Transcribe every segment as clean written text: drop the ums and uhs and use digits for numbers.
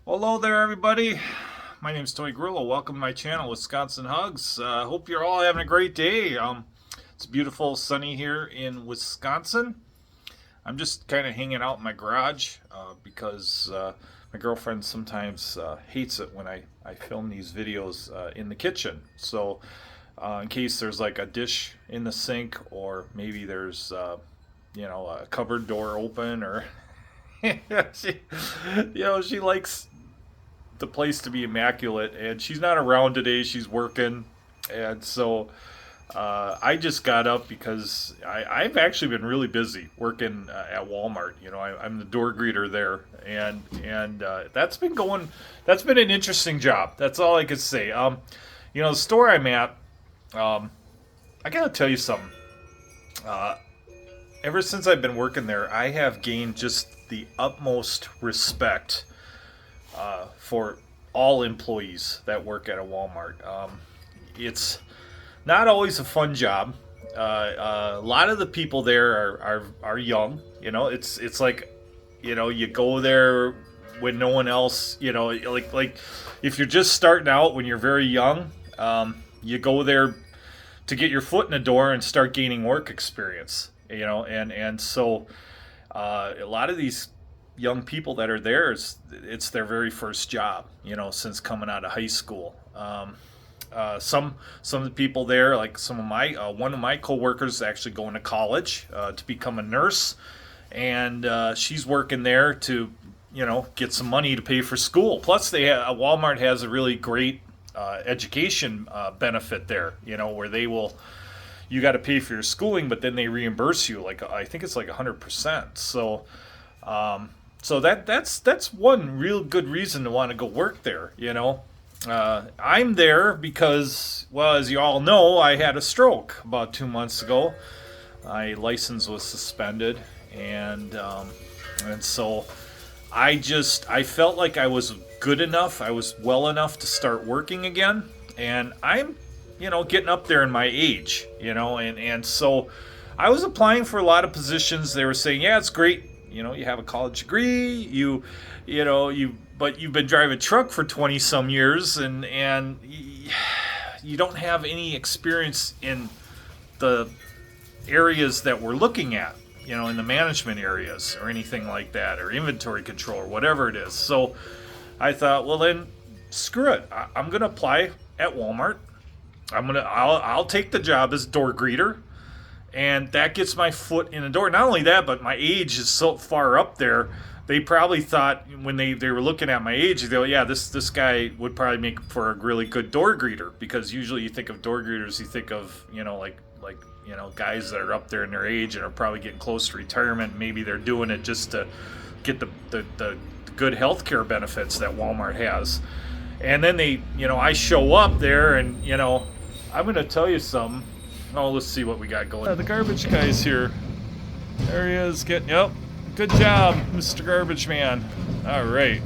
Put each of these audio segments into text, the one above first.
Hello there, everybody. My name is Tony Grillo. Welcome to my channel, Wisconsin Hugs. Hope you're all having a great day. It's beautiful, sunny here in Wisconsin. I'm just kind of hanging out in my garage because my girlfriend sometimes hates it when I film these videos in the kitchen. So, in case there's like a dish in the sink, or maybe there's a cupboard door open, or she, she likes the place to be immaculate, and she's not around today. She's working, and so I just got up because I've actually been really busy working at Walmart. I'm the door greeter there, and that's been going. That's been an interesting job. That's all I could say. The store I'm at. I gotta tell you something. Uh, Ever since I've been working there, I have gained just the utmost respect for all employees that work at a Walmart. It's not always a fun job. A lot of the people there are young. It's like, you go there when no one else. Like if you're just starting out when you're very young, you go there to get your foot in the door and start gaining work experience. And so a lot of these young people that are there, it's their very first job, since coming out of high school. Some of the people there, like some of my one of my coworkers, is actually going to college to become a nurse, and she's working there to get some money to pay for school. Plus, Walmart has a really great education benefit there, where they will, you got to pay for your schooling, but then they reimburse you, like I think it's like 100%. So that's one real good reason to want to go work there. I'm there because, well, as you all know, I had a stroke about 2 months ago. My license was suspended, and so I felt like I was good enough, I was well enough to start working again, and I'm getting up there in my age, and so I was applying for a lot of positions. They were saying, yeah, it's great, you have a college degree, but you've been driving a truck for 20 some years, and you don't have any experience in the areas that we're looking at, in the management areas or anything like that, or inventory control or whatever it is. So I thought, well then, screw it. I'm gonna apply at Walmart. I'll take the job as door greeter, and that gets my foot in the door. Not only that, but my age is so far up there. They probably thought, when they were looking at my age, they go, yeah, this guy would probably make for a really good door greeter, because usually you think of door greeters, you think of like guys that are up there in their age and are probably getting close to retirement. Maybe they're doing it just to get the good health care benefits that Walmart has. And then I show up there, and I'm gonna tell you something. Oh, let's see what we got going. The garbage guy's here. There he is. Yep. Good job, Mr. Garbage Man. All right.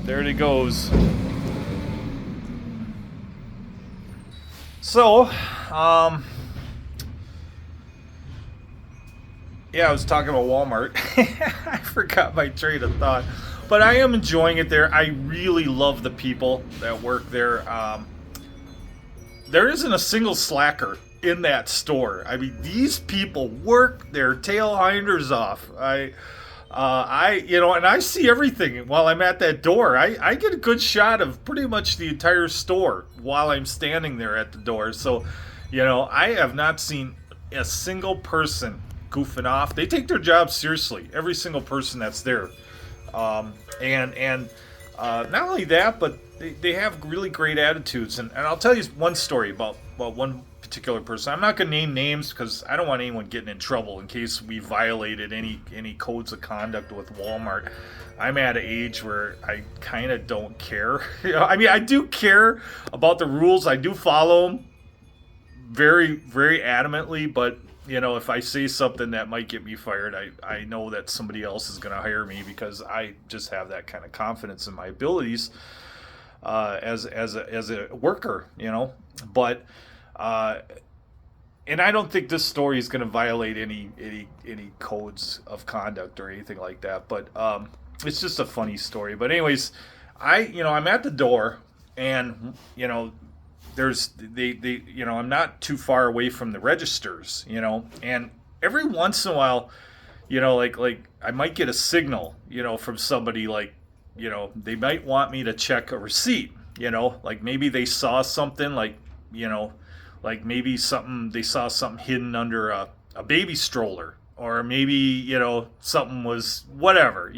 There he goes. So, yeah, I was talking about Walmart. I forgot my train of thought. But I am enjoying it there. I really love the people that work there. There isn't a single slacker in that store. I mean, these people work their tail hinders off. And I see everything while I'm at that door. I get a good shot of pretty much the entire store while I'm standing there at the door. So, I have not seen a single person goofing off. They take their job seriously. Every single person that's there. And not only that, but they have really great attitudes. And I'll tell you one story about one particular person. I'm not going to name names because I don't want anyone getting in trouble in case we violated any codes of conduct with Walmart. I'm at an age where I kind of don't care. I mean, I do care about the rules. I do follow them very, very adamantly, but if I say something that might get me fired, I know that somebody else is going to hire me, because I just have that kind of confidence in my abilities as a worker, But and I don't think this story is going to violate any codes of conduct or anything like that. But it's just a funny story. But anyways, I'm at the door, and I'm not too far away from the registers, and every once in a while, like I might get a signal, from somebody, like, they might want me to check a receipt, like maybe they saw something, like maybe they saw something hidden under a baby stroller, or maybe, something was whatever,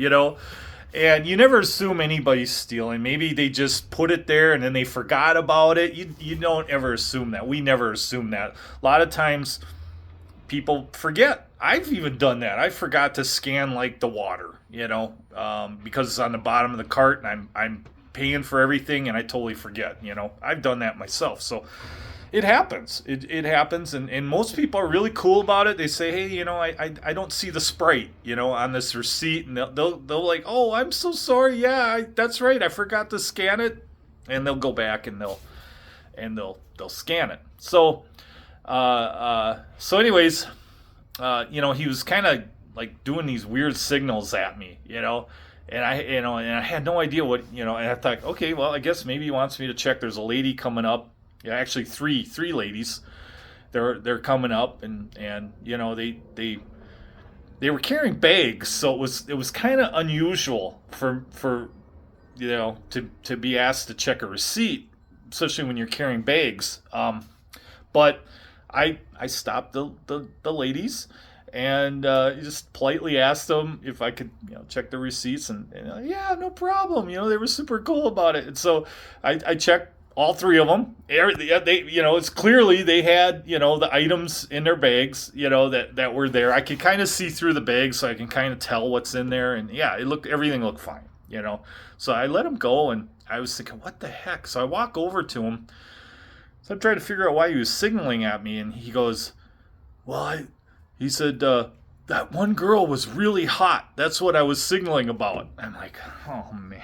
and you never assume anybody's stealing. Maybe they just put it there and then they forgot about it. You don't ever assume that. We never assume that. A lot of times people forget. I've even done that. I forgot to scan, like, the water, because it's on the bottom of the cart, and I'm paying for everything, and I totally forget. I've done that myself. So it happens. It happens, and most people are really cool about it. They say, hey, I don't see the Sprite, on this receipt, and they'll like, oh, I'm so sorry. Yeah, that's right. I forgot to scan it, and they'll go back and they'll scan it. So, anyways, he was kind of like doing these weird signals at me, and I had no idea what, and I thought, okay, well, I guess maybe he wants me to check. There's a lady coming up. Yeah, actually three ladies. They're coming up, and they were carrying bags, so it was kind of unusual for to be asked to check a receipt, especially when you're carrying bags. But I stopped the ladies, and just politely asked them if I could check the receipts, and yeah, no problem. They were super cool about it, and so I checked all three of them. It's clearly they had, the items in their bags, that were there. I could kind of see through the bags, so I can kind of tell what's in there. And yeah, everything looked fine, So I let him go, and I was thinking, what the heck? So I walk over to him. So I'm trying to figure out why he was signaling at me, and he goes, well, he said, that one girl was really hot. That's what I was signaling about. I'm like, oh, man.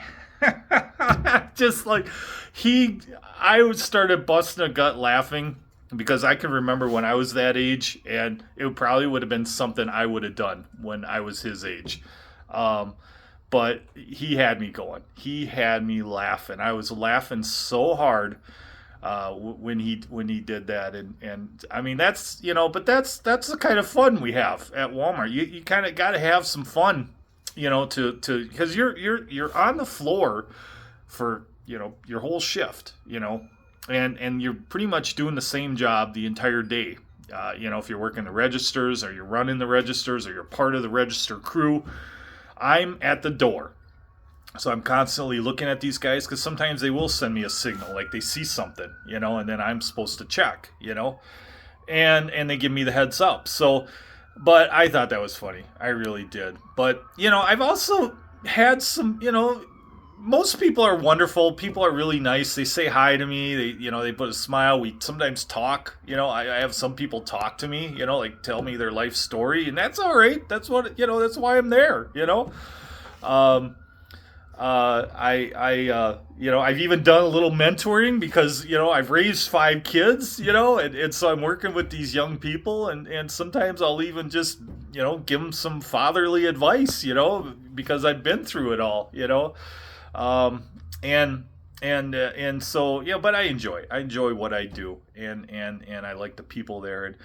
Just like I started busting a gut laughing, because I can remember when I was that age, and it probably would have been something I would have done when I was his age. But he had me going. He had me laughing. I was laughing so hard when he did that, and I mean, that's but that's the kind of fun we have at Walmart. You kind of got to have some fun. Because you're on the floor for, your whole shift, and you're pretty much doing the same job the entire day. If you're working the registers, or you're running the registers, or you're part of the register crew, I'm at the door. So I'm constantly looking at these guys, because sometimes they will send me a signal, like they see something, and then I'm supposed to check, and they give me the heads up. So, but I thought that was funny. I really did. But, I've also had some, most people are wonderful. People are really nice. They say hi to me. They put a smile. We sometimes talk. I have some people talk to me, like tell me their life story. And that's all right. That's what, that's why I'm there, I've even done a little mentoring, because, I've raised 5 kids, and so I'm working with these young people, and sometimes I'll even just, give them some fatherly advice, because I've been through it all, and so, but I enjoy what I do, and I like the people there, and,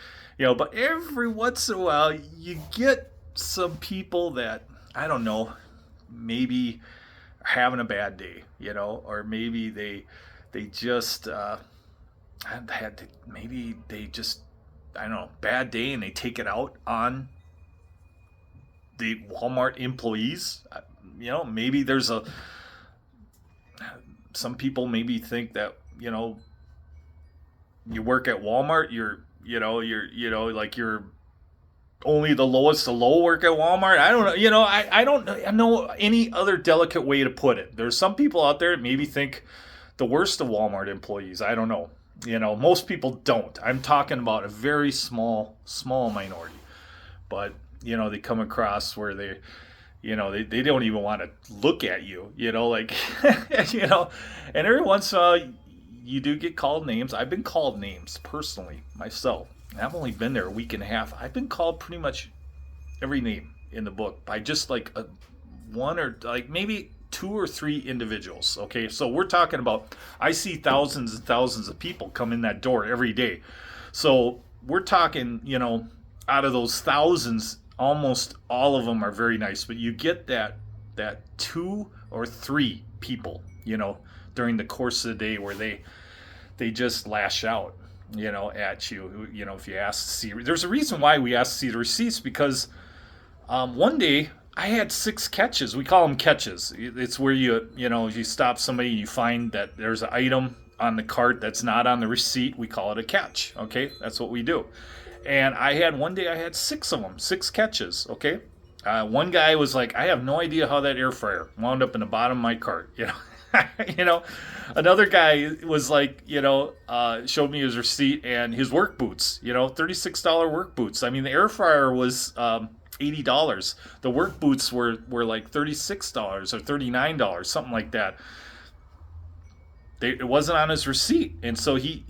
but every once in a while you get some people that, I don't know, maybe having a bad day, or maybe they just maybe they just, I don't know, bad day, and they take it out on the Walmart employees. Maybe there's some people maybe think that, you work at Walmart, you're like you're only the lowest of low work at Walmart. I don't know. I don't know any other delicate way to put it. There's some people out there that maybe think the worst of Walmart employees. I don't know. Most people don't. I'm talking about a very small minority. But, they come across where they don't even want to look at you, like, and every once in a while you do get called names. I've been called names personally myself. I've only been there a week and a half. I've been called pretty much every name in the book by just like one or like maybe two or three individuals. Okay, so we're talking about, I see thousands and thousands of people come in that door every day. So we're talking, out of those thousands, almost all of them are very nice, but you get that two or three people, during the course of the day where they just lash out, at you. If you ask to see, there's a reason why we ask to see the receipts, because one day I had 6 catches. We call them catches. It's where you stop somebody, you find that there's an item on the cart that's not on the receipt. We call it a catch. Okay, that's what we do. And one day I had 6 of them, 6 catches. Okay, one guy was like, I have no idea how that air fryer wound up in the bottom of my cart. Another guy was like, showed me his receipt and his work boots. $36 work boots. I mean, the air fryer was $80. The work boots were like $36 or $39, something like that. It wasn't on his receipt, and so he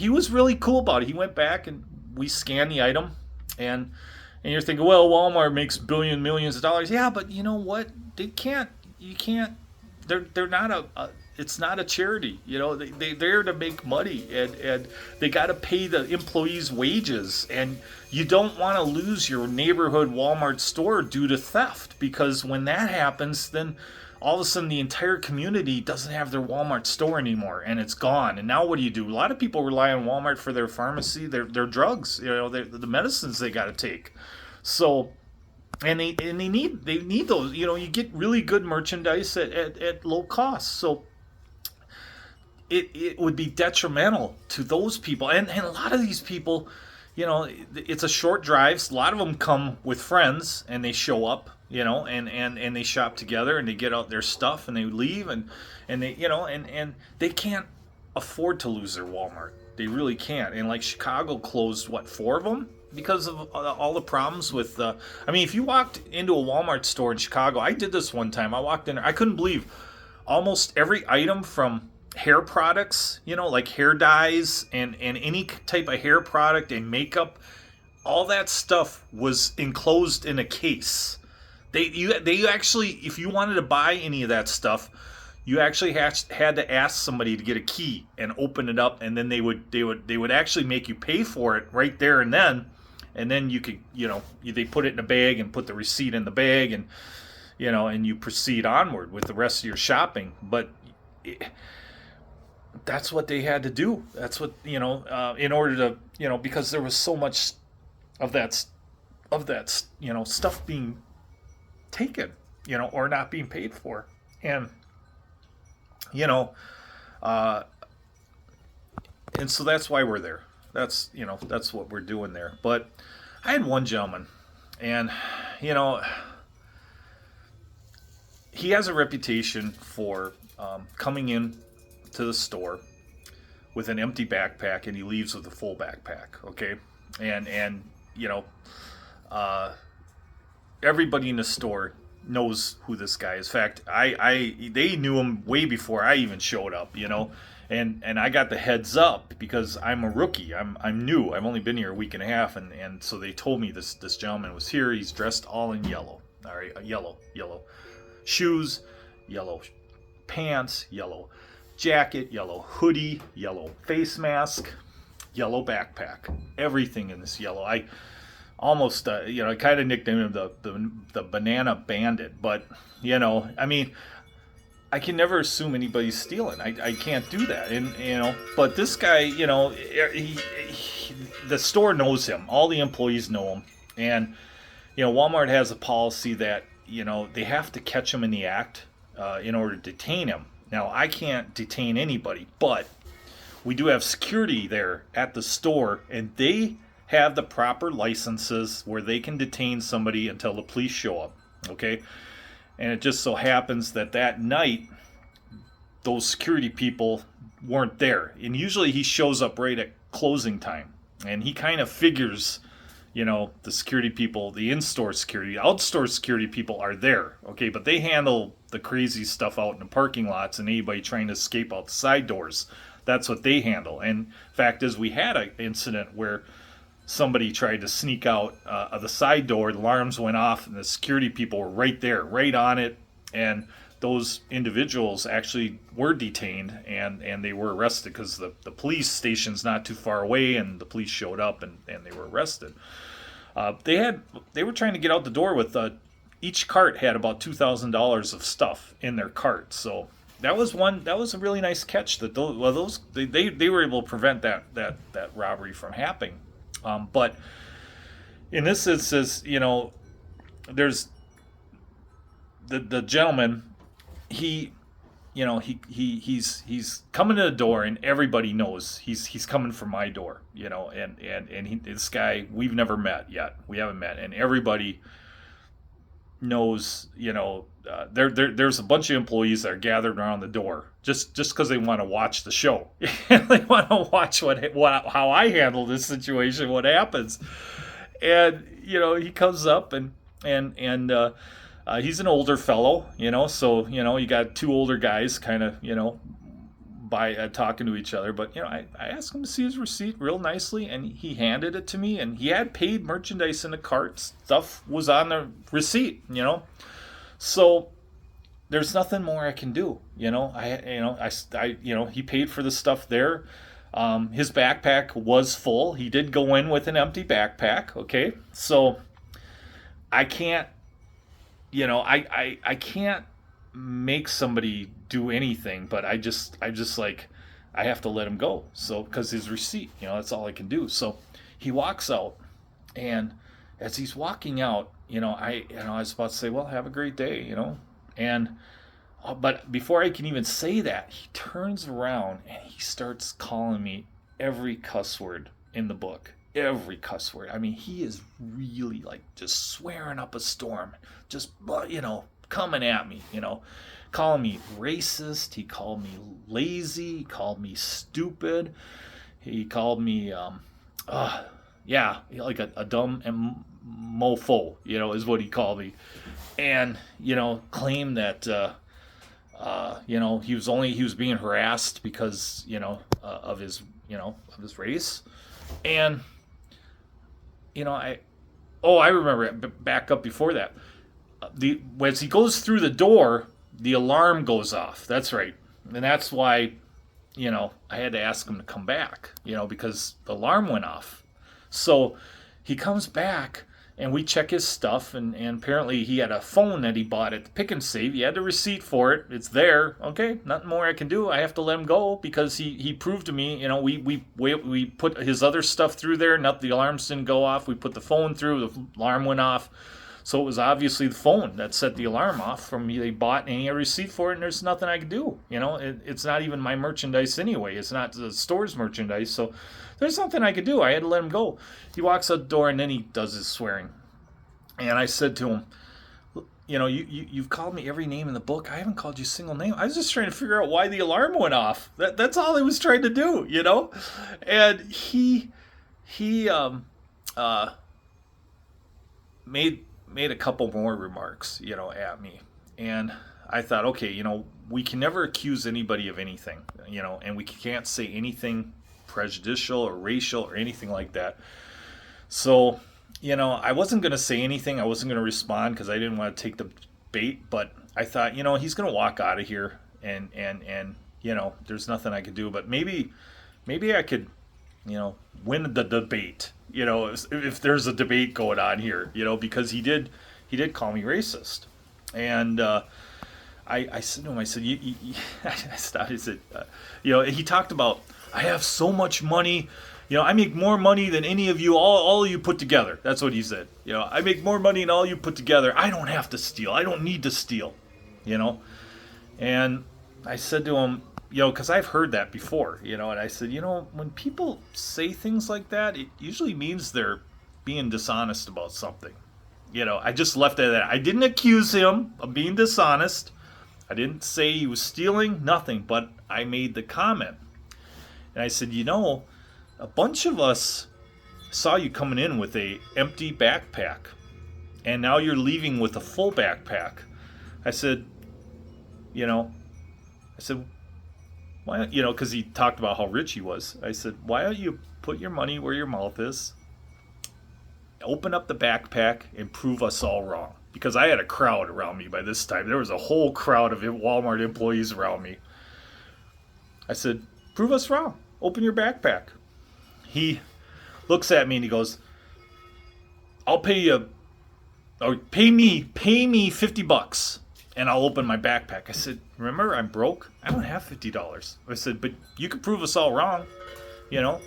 was really cool about it. He went back and we scanned the item, and you're thinking, well, Walmart makes millions of dollars. Yeah, but you know what? You can't. They're not it's not a charity. They're there to make money, and they got to pay the employees' wages, and you don't want to lose your neighborhood Walmart store due to theft, because when that happens, then all of a sudden the entire community doesn't have their Walmart store anymore, and it's gone. And now what do you do? A lot of people rely on Walmart for their pharmacy, their drugs, the medicines they got to take. So, and they need those. You get really good merchandise at low cost. So it would be detrimental to those people, and a lot of these people, it's a short drive. A lot of them come with friends and they show up, and they shop together and they get out their stuff and they leave, and they, and they can't afford to lose their Walmart. They really can't. And like Chicago closed 4 of them because of all the problems with. If you walked into a Walmart store in Chicago, I did this one time. I walked in there, I couldn't believe almost every item from hair products, like hair dyes and any type of hair product and makeup, all that stuff was enclosed in a case. They actually, if you wanted to buy any of that stuff, you actually had to ask somebody to get a key and open it up, and then they would actually make you pay for it right there and then you could, they put it in a bag and put the receipt in the bag, and and you proceed onward with the rest of your shopping. But that's what they had to do. That's what, in order to, because there was so much of that stuff being taken, or not being paid for. And, and so that's why we're there. That's what we're doing there. But I had one gentleman, and, he has a reputation for coming in to the store with an empty backpack, and he leaves with a full backpack. Okay, and everybody in the store knows who this guy is. In fact, they knew him way before I even showed up. And I got the heads up because I'm a rookie. I'm new. I've only been here a week and a half, and so they told me this gentleman was here. He's dressed all in yellow. All right, yellow shoes, yellow pants, yellow jacket, yellow hoodie, yellow face mask, yellow backpack. Everything in this yellow. I almost I kind of nicknamed him the Banana Bandit, but I can never assume anybody's stealing. I can't do that. And but this guy, the store knows him. All the employees know him. And Walmart has a policy that they have to catch him in the act in order to detain him. Now, I can't detain anybody, but we do have security there at the store, and they have the proper licenses where they can detain somebody until the police show up. Okay? And it just so happens that night, those security people weren't there. And usually he shows up right at closing time. And he kind of figures, the security people, the in-store security, out-store security people are there. Okay, but they handle the crazy stuff out in the parking lots and anybody trying to escape out the side doors. That's what they handle. And fact is, we had an incident where somebody tried to sneak out of the side door. The alarms went off, and the security people were right there, right on it. And those individuals actually were detained, and they were arrested because the police station's not too far away, and the police showed up, and they were arrested. They were trying to get out the door with each cart had about $2,000 of stuff in their cart. So that was a really nice catch that they were able to prevent that robbery from happening. But in this instance, there's the gentleman. He's coming to the door, and everybody knows he's coming from my door, and this guy, we've never met yet. We haven't met, and everybody knows, there's a bunch of employees that are gathered around the door just because they want to watch the show. They want to watch how I handle this situation, what happens. And he comes up, and he's an older fellow, so you got two older guys kind of by talking to each other. But I asked him to see his receipt real nicely, and he handed it to me, and he had paid merchandise in the cart. Stuff was on the receipt, so there's nothing more I can do. He paid for the stuff there. His backpack was full. He did go in with an empty backpack. Okay, so I can't. I can't make somebody do anything, but I just like, I have to let him go. So, because his receipt, that's all I can do. So he walks out, and as he's walking out, I was about to say, well, have a great day, and but before I can even say that, he turns around and he starts calling me every cuss word in the book. Every cuss word. I mean, he is really like just swearing up a storm, just coming at me, calling me racist. He called me lazy. He called me stupid. He called me, like a dumb mofo, is what he called me, and claimed that he was being harassed because of his race, and. I remember it. Back up before that. As he goes through the door, the alarm goes off. That's right. And that's why, I had to ask him to come back, because the alarm went off. So he comes back, and we check his stuff, and apparently he had a phone that he bought at the Pick and Save. He had the receipt for it. It's there. Okay, nothing more I can do. I have to let him go because he proved to me, we put his other stuff through there. The alarms didn't go off. We put the phone through. The alarm went off. So it was obviously the phone that set the alarm off from me. They bought and he had a receipt for it, and there's nothing I can do. It's not even my merchandise anyway. It's not the store's merchandise. So there's nothing I could do. I had to let him go. He walks out the door, and then he does his swearing. And I said to him, you've called me every name in the book. I haven't called you a single name. I was just trying to figure out why the alarm went off. That's all I was trying to do, And he made a couple more remarks, at me. And I thought, okay, we can never accuse anybody of anything, and we can't say anything prejudicial or racial or anything like that. So, I wasn't going to say anything. I wasn't going to respond because I didn't want to take the bait. But I thought, he's going to walk out of here, and there's nothing I could do. But maybe I could, win the debate. If there's a debate going on here, because he did call me racist, and I said to him, I said, I stopped. He said, he talked about, I have so much money. I make more money than any of you, all of you put together. That's what he said. I make more money than all you put together. I don't have to steal. I don't need to steal. And I said to him, because I've heard that before, and I said, when people say things like that, it usually means they're being dishonest about something. I just left it at that. I didn't accuse him of being dishonest. I didn't say he was stealing, nothing, but I made the comment. And I said, a bunch of us saw you coming in with a empty backpack, and now you're leaving with a full backpack. I said, why, because he talked about how rich he was. I said, why don't you put your money where your mouth is open up the backpack and prove us all wrong. Because I had a crowd around me by this time. There was a whole crowd of Walmart employees around me. I said, prove us wrong. Open your backpack. He looks at me and he goes, I'll pay you, or pay me $50 and I'll open my backpack. I said, remember, I'm broke. I don't have $50. I said, but you could prove us all wrong, you know,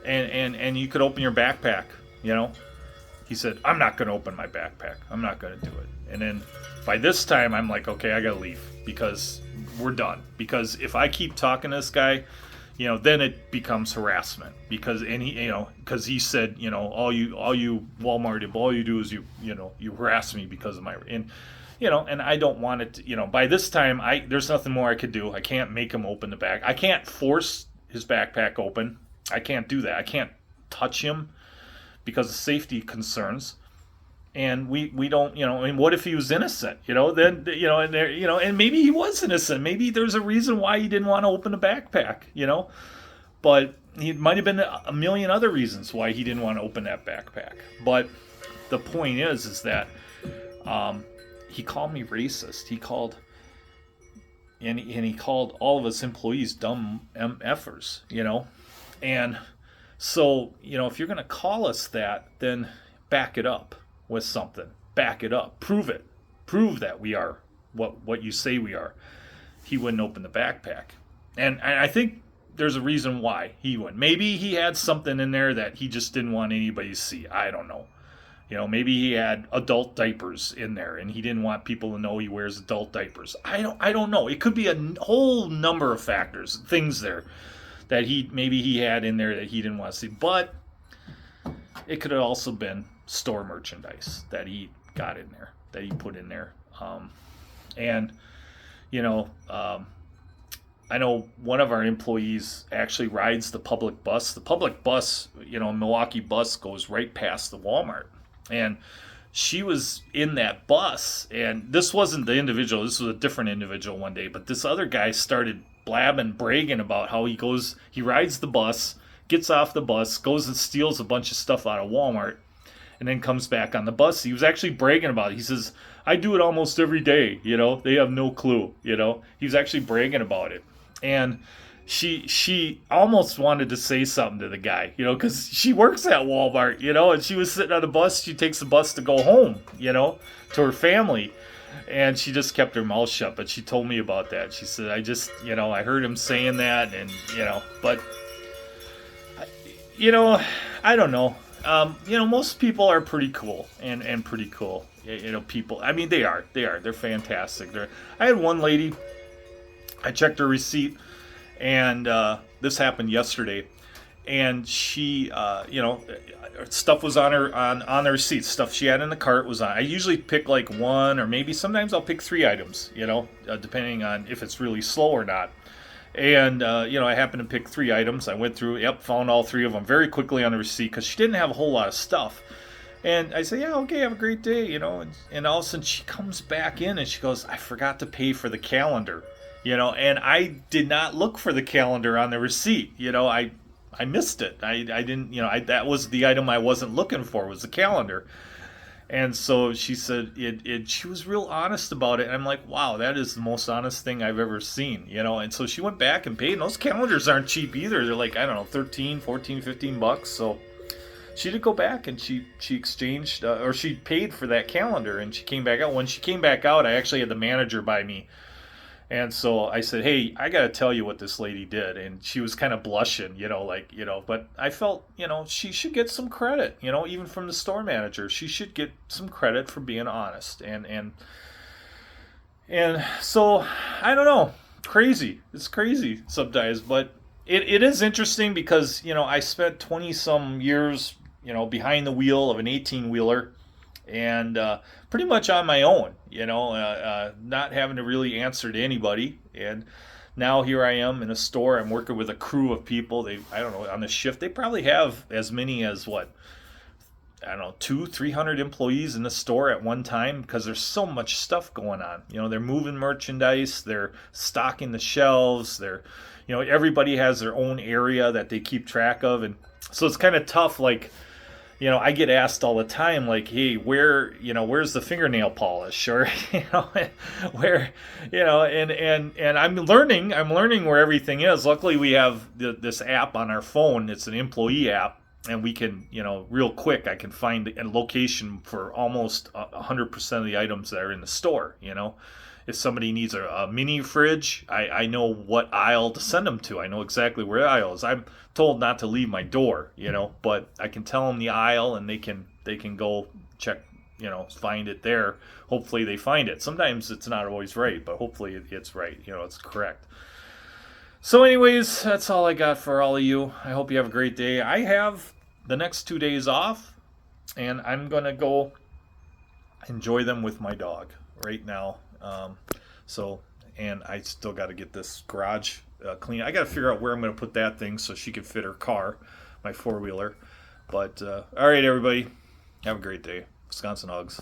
and you could open your backpack, you know. He said, I'm not going to open my backpack. I'm not going to do it. And then by this time, I'm like, okay, I got to leave because we're done. Because if I keep talking to this guy, you know, then it becomes harassment. Because he said, you know, all you Walmart, all you do is you harass me because of my, and you know, and I don't want it to, you know, by this time, there's nothing more I could do. I can't make him open the back. I can't force his backpack open. I can't do that. I can't touch him because of safety concerns. And we don't, you know, I mean, what if he was innocent, you know, then, you know, and there, you know, and maybe he was innocent. Maybe there's a reason why he didn't want to open the backpack, you know, but he might have been a million other reasons why he didn't want to open that backpack. But the point is that, he called me racist. He called, and he called all of us employees dumb MFers, you know, and so, you know, if you're going to call us that, then back it up with something. Back it up. Prove it. Prove that we are what you say we are. He wouldn't open the backpack. And I think there's a reason why he wouldn't. Maybe he had something in there that he just didn't want anybody to see. I don't know. You know, maybe he had adult diapers in there and he didn't want people to know he wears adult diapers. I don't know. It could be a whole number of factors, things there that he had in there that he didn't want to see. But it could have also been store merchandise that he got in there, that he put in there. And, you know, I know one of our employees actually rides the public bus. The public bus, you know, Milwaukee bus goes right past the Walmart. And she was in that bus, and this wasn't the individual, this was a different individual one day, but this other guy started bragging about how he rides the bus, gets off the bus, goes and steals a bunch of stuff out of Walmart, and then comes back on the bus. He was actually bragging about it. He says, I do it almost every day, you know, they have no clue, you know. He was actually bragging about it. And she almost wanted to say something to the guy, you know, because she works at Walmart, you know, and she was sitting on the bus. She takes the bus to go home, you know, to her family. And she just kept her mouth shut. But she told me about that. She said, I heard him saying that. And, you know, but, you know, I don't know. You know, most people are pretty cool and pretty cool, you know, people. I mean, they are. They're fantastic. I had one lady, I checked her receipt. And this happened yesterday, and she, you know, stuff was on her receipt. Stuff she had in the cart was on. I usually pick like one, or maybe sometimes I'll pick 3 items, you know, depending on if it's really slow or not. And you know, I happened to pick 3 items. I went through, found all 3 of them very quickly on the receipt because she didn't have a whole lot of stuff. And I say, yeah, okay, have a great day, you know. And all of a sudden she comes back in and she goes, I forgot to pay for the calendar. You know, and I did not look for the calendar on the receipt. You know, I missed it. I didn't, you know, that was the item I wasn't looking for, was the calendar. And so she said, she was real honest about it. And I'm like, wow, that is the most honest thing I've ever seen, you know. And so she went back and paid. And those calendars aren't cheap either. They're like, I don't know, 13, 14, 15 bucks. So she did go back and she exchanged, or she paid for that calendar. And she came back out. When she came back out, I actually had the manager by me. And so I said, hey, I got to tell you what this lady did. And she was kind of blushing, you know, like, you know, but I felt, you know, she should get some credit, you know, even from the store manager. She should get some credit for being honest. And so, I don't know, crazy. It's crazy sometimes, but it is interesting because, you know, I spent 20 some years, you know, behind the wheel of an 18-wheeler. And pretty much on my own, you know, not having to really answer to anybody. And now here I am in a store. I'm working with a crew of people. I don't know, on the shift, they probably have as many as 200-300 employees in the store at one time because there's so much stuff going on. You know, they're moving merchandise, they're stocking the shelves, you know, everybody has their own area that they keep track of. And so it's kind of tough, like, I get asked all the time, like, hey, where's the fingernail polish, or where, and I'm learning where everything is. Luckily, we have this app on our phone. It's an employee app, and we can, real quick, I can find a location for almost 100% of the items that are in the store. If somebody needs a mini fridge, I know what aisle to send them to. I know exactly where the aisle is. I'm told not to leave my door, but I can tell them the aisle, and they can go check, find it there. Hopefully they find it. Sometimes it's not always right, but hopefully it's right. It's correct. So anyways, that's all I got for all of you. I hope you have a great day. I have the next 2 days off, and I'm going to go enjoy them with my dog right now. And I still got to get this garage clean. I got to figure out where I'm going to put that thing so she can fit her car, my four-wheeler. But all right, everybody, have a great day. Wisconsin Hugs.